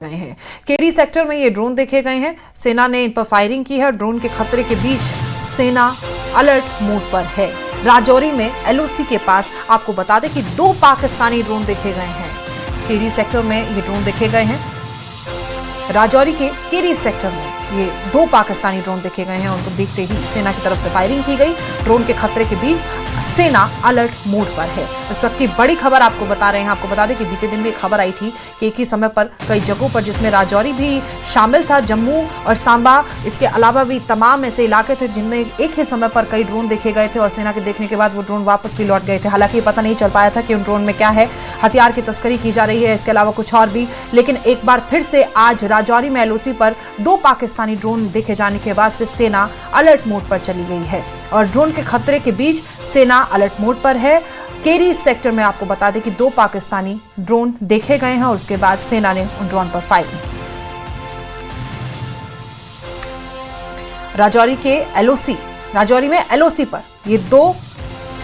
गए हैं। केरी सेक्टर में ये ड्रोन देखे गए हैं। सेना ने इन पर फायरिंग की है। ड्रोन के खतरे के बीच सेना अलर्ट मोड पर है। राजौरी में एलओसी के पास आपको बता दें कि 2 पाकिस्तानी ड्रोन देखे गए हैं। केरी सेक्टर में ये ड्रोन देखे गए हैं। राजौरी के केरी सेक्टर में ये 2 पाकिस्तानी ड्रोन देखे गए हैं। उनको देखते ही सेना की तरफ से फायरिंग की गई। ड्रोन के खतरे के बीच सेना अलर्ट मोड पर है। इस वक्त की बड़ी खबर आपको बता रहे हैं। आपको बता दें कि बीते दिन भी खबर आई थी कि एक ही समय पर कई जगहों पर, जिसमें राजौरी भी शामिल था, जम्मू और सांबा, इसके अलावा भी तमाम ऐसे इलाके थे जिनमें एक ही समय पर कई ड्रोन देखे गए थे और सेना के देखने के बाद वो ड्रोन वापस भी लौट गए थे। हालांकि पता नहीं चल पाया था कि उन ड्रोन में क्या है। हथियार की तस्करी की जा रही है, इसके अलावा कुछ और भी। लेकिन एक बार फिर से आज राजौरी में एलओसी पर 2 पाकिस्तानी ड्रोन देखे जाने के बाद से सेना अलर्ट मोड पर चली गई है और ड्रोन के खतरे के बीच सेना अलर्ट मोड पर है। केरी सेक्टर में आपको बता दें कि 2 पाकिस्तानी ड्रोन देखे गए हैं और उसके बाद सेना ने उन ड्रोन पर फायरिंग की। राजौरी में एलओसी पर ये 2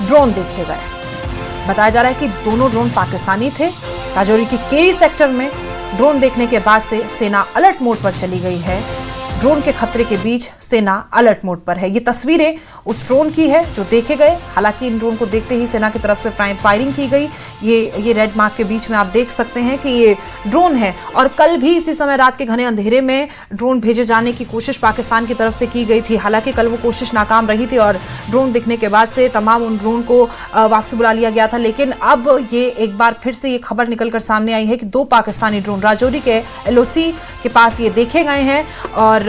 ड्रोन देखे गए। बताया जा रहा है कि दोनों ड्रोन पाकिस्तानी थे। राजौरी की केरी सेक्टर में ड्रोन देखने के बाद से सेना अलर्ट मोड पर चली गई है। ड्रोन के खतरे के बीच सेना अलर्ट मोड पर है। ये तस्वीरें उस ड्रोन की है जो देखे गए। हालांकि इन ड्रोन को देखते ही सेना की तरफ से फायरिंग की गई। ये रेड मार्क के बीच में आप देख सकते हैं कि ये ड्रोन है। और कल भी इसी समय रात के घने अंधेरे में ड्रोन भेजे जाने की कोशिश पाकिस्तान की तरफ से की गई थी। हालांकि कल वो कोशिश नाकाम रही थी और ड्रोन दिखने के बाद से तमाम उन ड्रोन को वापसी बुला लिया गया था। लेकिन अब ये एक बार फिर से ये खबर निकलकर सामने आई है कि 2 पाकिस्तानी ड्रोन राजौरी के एलओसी के पास ये देखे गए हैं और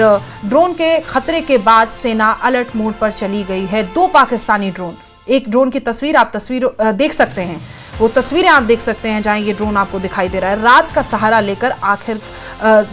ड्रोन के खतरे के बाद सेना अलर्ट मोड पर चली गई है। 2 पाकिस्तानी ड्रोन, एक ड्रोन की तस्वीर आप देख सकते हैं। वो तस्वीरें आप देख सकते हैं जहां ये ड्रोन आपको दिखाई दे रहा है। रात का सहारा लेकर आखिर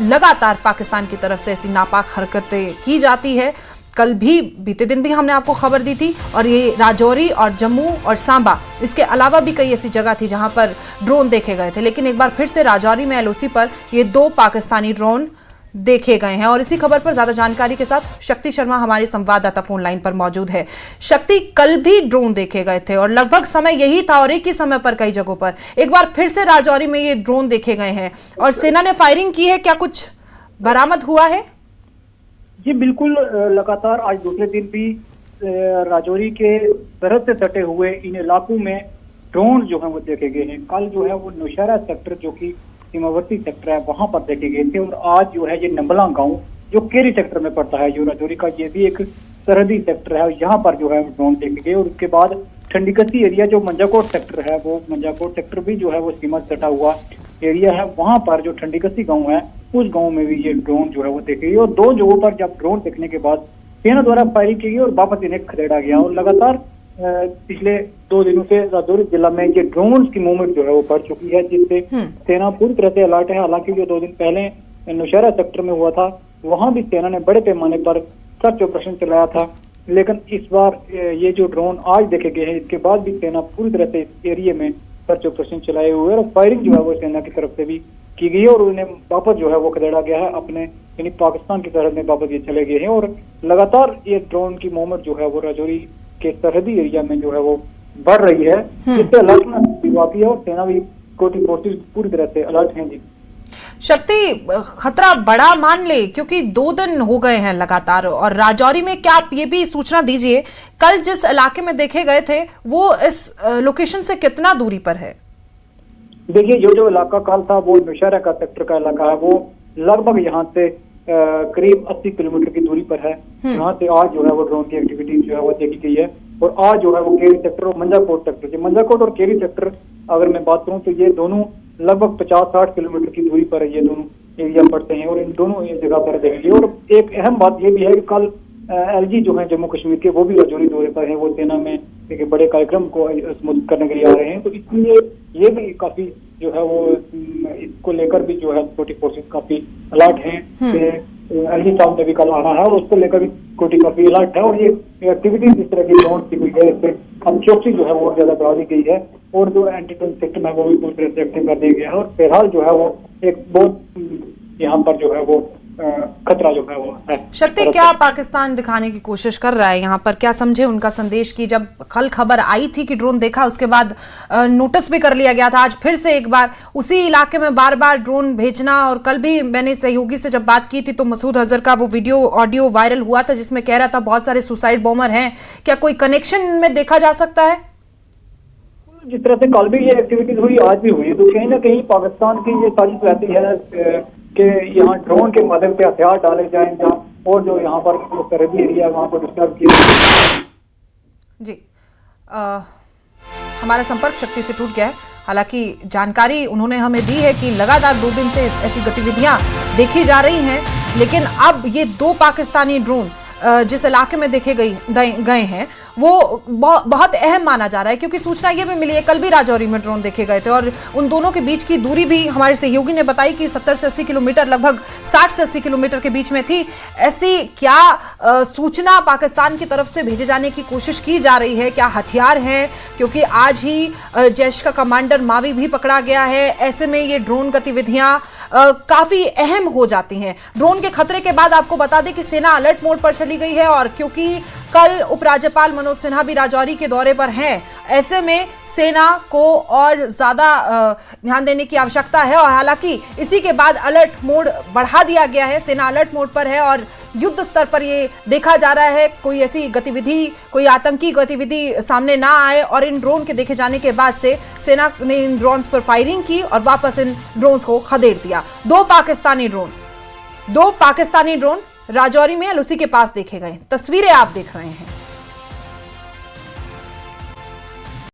लगातार पाकिस्तान की तरफ से ऐसी नापाक हरकतें की जाती है। कल भी, बीते दिन भी हमने आपको खबर दी थी और ये राजौरी और जम्मू और सांबा, इसके अलावा भी कई ऐसी जगह थी जहां पर ड्रोन देखे गए थे। लेकिन एक बार फिर से राजौरी में एलओसी पर ये 2 पाकिस्तानी ड्रोन देखे गए हैं। और इसी खबर पर ज्यादा जानकारी के साथ शक्ति शर्मा हमारे संवाददाता फोन लाइन पर मौजूद है। शक्ति, कल भी ड्रोन देखे गए थे और लगभग समय यही था और एक ही समय पर कई जगहों पर एक बार फिर से राजौरी में ये ड्रोन देखे गए हैं और सेना ने फायरिंग की है। क्या कुछ बरामद हुआ है? जी बिल्कुल, लगातार आज दूसरे दिन भी राजौरी के सरहद से सटे हुए इन इलाकों में ड्रोन जो है वो देखे गए हैं। कल जो है वो नौशहरा सेक्टर, जो कि सीमावर्ती सेक्टर है, वहां पर देखे गए थे। और आज जो है ये नंबला गांव, जो केरी सेक्टर में पड़ता है, जो राजौरी का, ये भी एक सरहदी सेक्टर है, यहाँ पर जो है ड्रोन देखे गए। और उसके बाद ठंडीकसी एरिया, जो मंजाकोट सेक्टर है, वो मंजाकोट सेक्टर भी जो है वो सीमा से सटा हुआ एरिया है, वहां पर जो ठंडीकसी गाँव है, उस गाँव में भी ये ड्रोन जो है वो देखे गए। और 2 जगहों पर जब ड्रोन देखने के बाद सेना द्वारा फायरिंग की गई और वापस इन्हें खदेड़ा गया। और लगातार पिछले 2 दिनों से राजौरी जिला में ये ड्रोन की मूवमेंट जो है वो बढ़ चुकी है, जिससे सेना पूरी तरह से अलर्ट है। हालांकि जो 2 दिन पहले नौशहरा सेक्टर में हुआ था, वहां भी सेना ने बड़े पैमाने पर सर्च ऑपरेशन चलाया था। लेकिन इस बार ये जो ड्रोन आज देखे गए हैं, इसके बाद भी सेना पूरी तरह से इस एरिया में सर्च ऑपरेशन चलाए हुए और फायरिंग जो है वो सेना की तरफ से भी की गई है और उन्हें वापस जो है वो खदेड़ा गया है अपने, यानी पाकिस्तान की सरहद में वापस ये चले गए हैं। और लगातार ये ड्रोन की मूवमेंट जो है वो राजौरी के सरहदी एरिया में जो है वो बढ़ रही है, जिससे अलर्ट वाकई है और सेना भी कोटि फोर्सेस पूरी तरह से अलर्ट हैं। जी शक्ति, खतरा बड़ा मान ले, क्योंकि 2 दिन हो गए हैं लगातार। और राजौरी में क्या आप ये भी सूचना दीजिए, कल जिस इलाके में देखे गए थे वो इस लोकेशन से कितना दूरी पर है? देखिए, जो इलाका कल था वो नौशहरा का सेक्टर का इलाका है, वो लगभग यहाँ से करीब 80 किलोमीटर की दूरी पर है। यहाँ से आज जो है वो ड्रोन की एक्टिविटी जो है वो देखी गई है। और आज जो है वो केरी सेक्टर और मंजाकोट सेक्टर, मंजाकोट और केरी सेक्टर अगर मैं बात करूँ तो ये दोनों लगभग 50-60 किलोमीटर की दूरी पर ये दोनों एरिया पड़ते हैं और इन दोनों जगह पर देखेंगे। और एक अहम बात ये भी है कि कल एलजी जो है जम्मू कश्मीर के, वो भी राजौरी दौरे पर है। वो सेना में एक बड़े कार्यक्रम को संबोधित करने के लिए आ रहे हैं, तो इसलिए ये भी काफी जो है वो इसको लेकर भी जो है सिक्योरिटी फोर्सेस काफी अलर्ट हैं। एलजी साहब ने भी कल आना है और उसको लेकर भी सिक्योरिटी काफी अलर्ट है। और ये एक्टिविटीज इस तरह की ड्रोन की हुई है, इससे अब चौकसी जो है वो और ज्यादा बढ़ा दी गई है और जो एंटी ड्रोन सिस्टम है वो भी पूरी तरह से एक्टिव कर दिया गया है। और फिलहाल जो है वो एक बहुत यहाँ पर जो है वो खतरा जो है वो है। शक्ति, क्या पाकिस्तान दिखाने की कोशिश कर रहा है यहाँ पर? क्या समझे उनका संदेश कि जब कल खबर आई थी कि ड्रोन देखा, उसके बाद नोटिस भी कर लिया गया था, आज फिर से एक बार उसी इलाके में बार बार ड्रोन भेजना, और कल भी मैंने सहयोगी से जब बात की थी तो मसूद अजहर का वो वीडियो ऑडियो वायरल हुआ था जिसमें कह रहा था बहुत सारे सुसाइड बॉम्बर हैं। क्या कोई कनेक्शन में देखा जा सकता है? जिस तरह से कल भी ये एक्टिविटीज हुई, आज भी हुई, तो कहीं ना कहीं पाकिस्तान की ये साजिश रहती है कि यहाँ ड्रोन के माध्यम से हथियार डाले जाएं जहाँ, और जो यहाँ पर सरहदी एरिया वहाँ पर डिस्टर्ब किया। जी, हमारा संपर्क शक्ति से टूट गया है। हालांकि जानकारी उन्होंने हमें दी है कि लगातार 2 दिन से ऐसी गतिविधियां देखी जा रही हैं, लेकिन अब ये 2 पाकिस्तानी ड्रोन जिस इलाके में देखे गए हैं वो बहुत अहम माना जा रहा है, क्योंकि सूचना ये भी मिली है कल भी राजौरी में ड्रोन देखे गए थे और उन दोनों के बीच की दूरी भी हमारे सहयोगी ने बताई कि 70 से 80 किलोमीटर, लगभग 60 से 80 किलोमीटर के बीच में थी। ऐसी क्या सूचना पाकिस्तान की तरफ से भेजे जाने की कोशिश की जा रही है? क्या हथियार हैं? क्योंकि आज ही जैश का कमांडर मावी भी पकड़ा गया है। ऐसे में ये ड्रोन गतिविधियां काफी अहम हो जाती हैं। ड्रोन के खतरे के बाद आपको बता दें कि सेना अलर्ट मोड पर चली गई है, और क्योंकि कल उपराज्यपाल मनोज सिन्हा भी राजौरी के दौरे पर हैं, ऐसे में सेना को और ज्यादा ध्यान देने की आवश्यकता है। और हालांकि इसी के बाद अलर्ट मोड बढ़ा दिया गया है, सेना अलर्ट मोड पर है और युद्ध स्तर पर ये देखा जा रहा है कोई ऐसी गतिविधि, कोई आतंकी गतिविधि सामने ना आए। और इन ड्रोन के देखे जाने के बाद से सेना ने इन ड्रोन्स पर फायरिंग की और वापस इन ड्रोन्स को खदेड़ दिया। 2 पाकिस्तानी ड्रोन राजौरी में एलओसी के पास देखे गए। तस्वीरें आप देख रहे हैं।